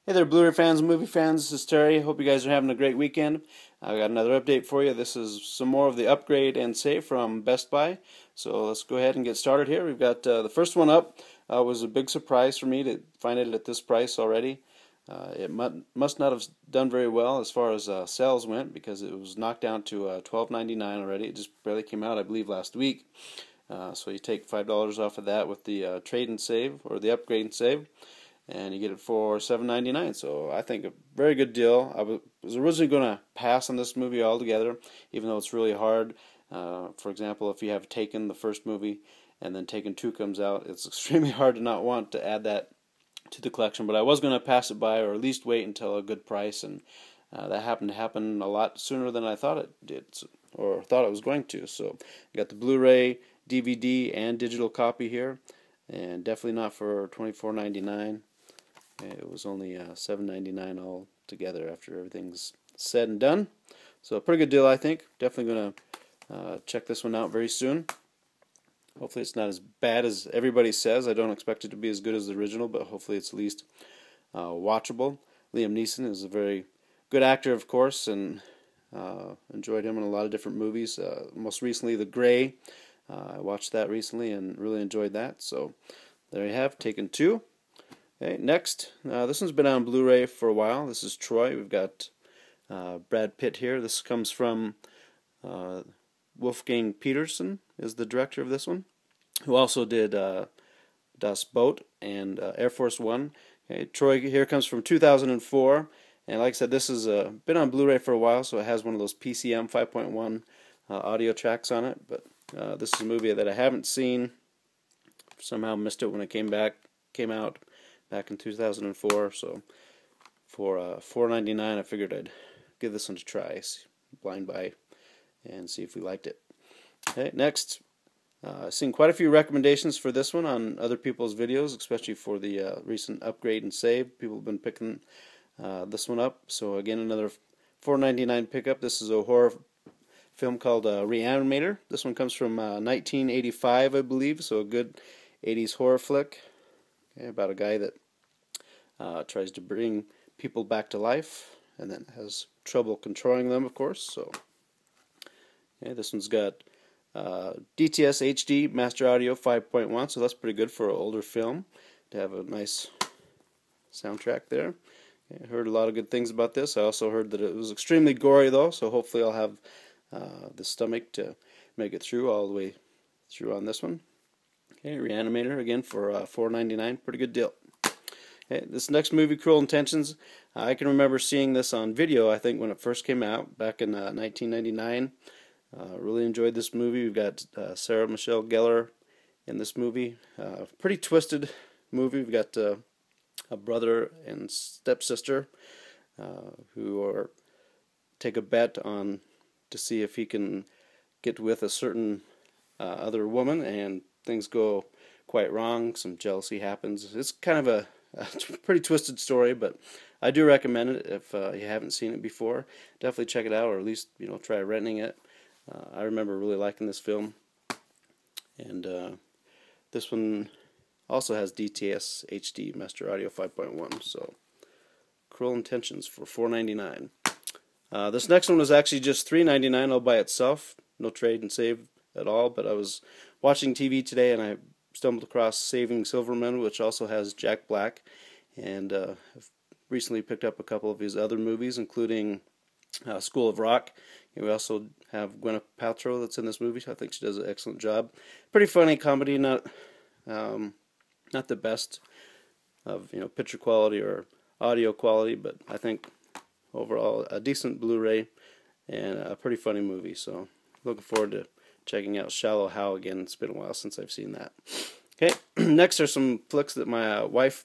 Hey there, Blu-ray fans and movie fans. This is Terry. Hope you guys are having a great weekend. I've got another update for you. This is some more of the upgrade and save from Best Buy. So let's go ahead and get started here. We've got the first one up. Was a big surprise for me to find it at this price already. It must not have done very well as far as sales went, because it was knocked down to $12.99 already. It just barely came out, I believe, last week. So you take $5 off of that with the trade and save, or the upgrade and save, and you get it for $7.99. So I think a very good deal. I was originally going to pass on this movie altogether, even though it's really hard. For example, if you have Taken, the first movie, and then Taken 2 comes out, it's extremely hard to not want to add that to the collection. But I was going to pass it by, or at least wait until a good price, and that happened to happen a lot sooner than I thought it did, or thought it was going to. So I got the Blu-ray, DVD, and digital copy here, and definitely not for $24.99. It was only $7.99 all together after everything's said and done. So a pretty good deal, I think. Definitely going to check this one out very soon. Hopefully it's not as bad as everybody says. I don't expect it to be as good as the original, but hopefully it's at least watchable. Liam Neeson is a very good actor, of course, and enjoyed him in a lot of different movies. Most recently, The Gray. I watched that recently and really enjoyed that. So there you have Taken 2. Okay, next, this one's been on Blu-ray for a while. This is Troy. We've got Brad Pitt here. This comes from Wolfgang Petersen, is the director of this one, who also did Das Boot and Air Force One. Okay, Troy here comes from 2004, and like I said, this has been on Blu-ray for a while, so it has one of those PCM 5.1 audio tracks on it. But this is a movie that I haven't seen. Somehow missed it when it came out back in 2004, so for $4.99 I figured I'd give this one a try, blind buy, and see if we liked it. Okay, next, I've seen quite a few recommendations for this one on other people's videos, especially for the recent upgrade and save. People have been picking this one up, so again, another $4.99 pickup. This is a horror film called Reanimator. This one comes from 1985, I believe, so a good 80s horror flick. About a guy that tries to bring people back to life and then has trouble controlling them, of course. So, this one's got DTS HD Master Audio 5.1, so that's pretty good for an older film to have a nice soundtrack there. I heard a lot of good things about this. I also heard that it was extremely gory, though, so hopefully I'll have the stomach to make it through all the way through on this one. Okay, Reanimator, again, for $4.99. Pretty good deal. Okay, this next movie, Cruel Intentions, I can remember seeing this on video, I think, when it first came out back in 1999. Really enjoyed this movie. We've got Sarah Michelle Gellar in this movie. Pretty twisted movie. We've got a brother and stepsister who take a bet on to see if he can get with a certain other woman, and things go quite wrong. Some jealousy happens. It's kind of a pretty twisted story, but I do recommend it if you haven't seen it before. Definitely check it out, or at least try renting it. I remember really liking this film, and this one also has DTS HD Master Audio 5.1. So Cruel Intentions for $4.99. This next one was actually just $3.99 all by itself, no trade and save at all. But I was watching TV today and I stumbled across Saving Silverman, which also has Jack Black, and I've recently picked up a couple of his other movies, including School of Rock. And we also have Gwyneth Paltrow that's in this movie. I think she does an excellent job. Pretty funny comedy, not the best of picture quality or audio quality, but I think overall a decent Blu-ray and a pretty funny movie. So looking forward to checking out Shallow Hal again. It's been a while since I've seen that. Okay, next are some flicks that my wife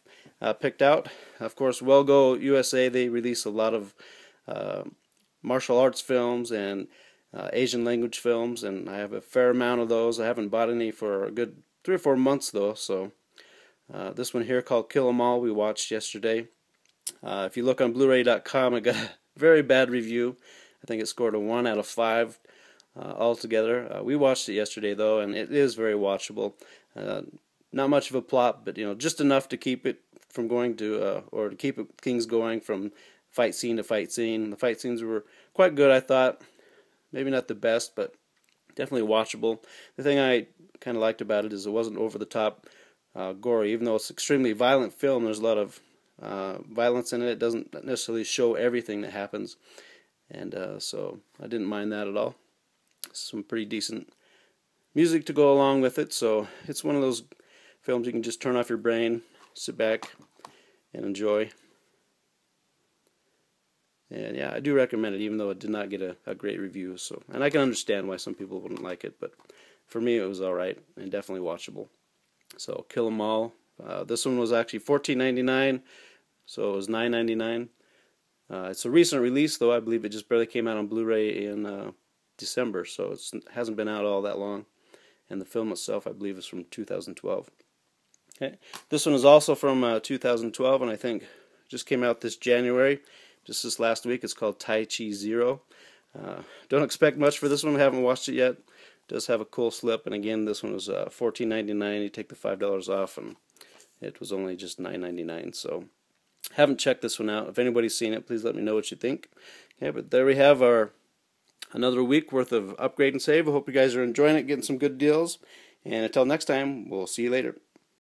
picked out. Of course, Well Go USA, they release a lot of martial arts films and Asian language films, and I have a fair amount of those. I haven't bought any for a good 3 or 4 months, though. So this one here called Kill 'Em All we watched yesterday. If you look on Blu-ray.com, I got a very bad review. I think it scored a 1 out of 5 altogether. We watched it yesterday, though, and it is very watchable. Not much of a plot, but just enough to keep it from going to, or to keep things going from fight scene to fight scene. The fight scenes were quite good, I thought. Maybe not the best, but definitely watchable. The thing I kind of liked about it is it wasn't over the top gory. Even though it's an extremely violent film, there's a lot of violence in it. It doesn't necessarily show everything that happens, and so I didn't mind that at all. Some pretty decent music to go along with it, so it's one of those films you can just turn off your brain, sit back, and enjoy. And yeah, I do recommend it, even though it did not get a great review. So, and I can understand why some people wouldn't like it, but for me it was alright and definitely watchable. So, Kill 'Em All. This one was actually $14.99, so it was $9.99. It's a recent release, though. I believe it just barely came out on Blu-ray in December, so it hasn't been out all that long. And the film itself, I believe, is from 2012. Okay, this one is also from 2012, and I think just came out this January, just this last week. It's called Tai Chi Zero. Don't expect much for this one. I haven't watched it yet. It does have a cool slip, and again, this one was $14.99. You take the $5 off, and it was only just $9.99. So, haven't checked this one out. If anybody's seen it, please let me know what you think. Okay, but there we have our another week worth of upgrade and save. I hope you guys are enjoying it, getting some good deals. And until next time, we'll see you later.